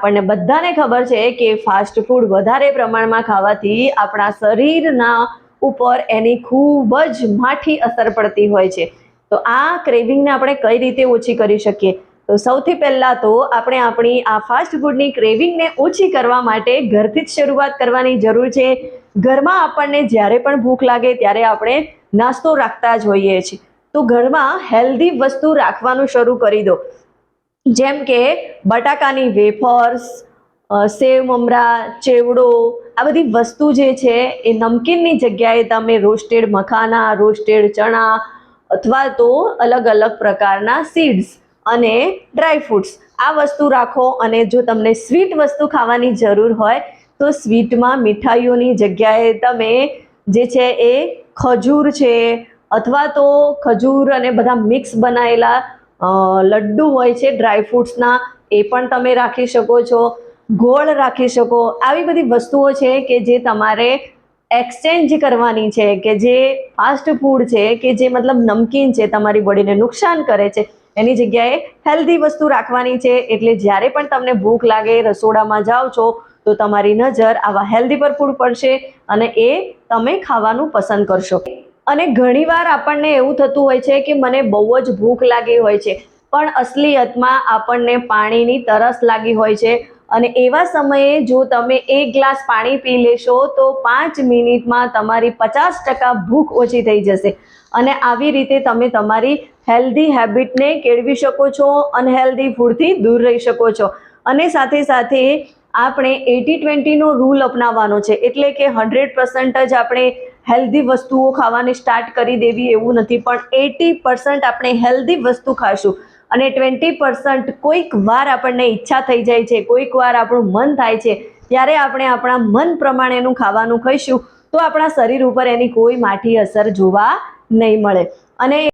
આપણને બધાને ખબર છે કે ફાસ્ટ ફૂડ વધારે પ્રમાણમાં ખાવાથી આપણા શરીરના ઉપર એની ખૂબ જ માઠી અસર પડતી હોય છે। તો આ ક્રેવિંગને આપણે કઈ રીતે ઓછી કરી શકીએ? તો સૌથી પહેલાં તો આપણે આપણી આ ફાસ્ટ ફૂડની ક્રેવિંગને ઓછી કરવા માટે ઘરથી જ શરૂઆત કરવાની જરૂર છે। ઘરમાં આપણને જ્યારે પણ ભૂખ લાગે ત્યારે આપણે નાસ્તો રાખતા જ હોઈએ છીએ, તો ઘરમાં હેલ્ધી વસ્તુ રાખવાનું શરૂ કરી દો, જેમ કે બટાકાની વેફર્સ, સેવ મમરા, ચેવડો, આ બધી વસ્તુ જે છે એ નમકીનની જગ્યાએ તમે રોસ્ટેડ મખાના, રોસ્ટેડ ચણા અથવા તો અલગ અલગ પ્રકારના સીડ્સ અને ડ્રાય ફ્રૂટ્સ આ વસ્તુ રાખો। અને જો તમને સ્વીટ વસ્તુ ખાવાની જરૂર હોય તો સ્વીટમાં મીઠાઈઓની જગ્યાએ તમે જે છે એ ખજૂર છે અથવા તો ખજૂર અને બધા મિક્સ બનાવેલા લડ્ડુ હોય છે ડ્રાય ફ્રૂટ્સના, એ પણ તમે રાખી શકો છો, ગોળ રાખી શકો। આવી બધી વસ્તુઓ છે કે જે તમારે એક્સચેન્જ કરવાની છે, કે જે ફાસ્ટ ફૂડ છે કે જે મતલબ નમકીન છે, તમારી બોડીને નુકસાન કરે છે, એની જગ્યાએ હેલ્ધી વસ્તુ રાખવાની છે। એટલે જ્યારે પણ તમને ભૂખ લાગે, રસોડામાં જાઓ છો તો તમારી નજર આવા હેલ્ધી પર ફૂડ પડશે અને એ તમે ખાવાનું પસંદ કરશો। અને ઘણીવાર આપણને એવું થતું હોય છે કે મને બહુ જ ભૂખ લાગી હોય છે, પણ અસલિયતમાં આપણને પાણીની તરસ લાગી હોય છે, અને એવા સમયે જો તમે 1 ગ્લાસ પાણી પી લેશો તો 5 મિનિટમાં તમારી 50% ભૂખ ઓછી થઈ જશે। અને આવી રીતે તમે તમારી હેલ્ધી હેબિટને કેળવી શકો છો, અનહેલ્ધી ફૂડથી દૂર રહી શકો છો। અને સાથે સાથે આપણે 80-20નો રૂલ અપનાવવાનો છે, એટલે કે 100% જ આપણે હેલ્ધી વસ્તુઓ ખાવાની સ્ટાર્ટ કરી દેવી એવું નથી, પણ 80% આપણે હેલ્ધી વસ્તુ ખાશું અને 20% કોઈક વાર આપણને ઈચ્છા થઈ જાય છે, કોઈક વાર આપણું મન થાય છે, ત્યારે આપણે આપણા મન પ્રમાણેનું ખાવાનું ખાઈશું તો આપણા શરીર ઉપર એની કોઈ માઠી અસર જોવા નહીં મળે। અને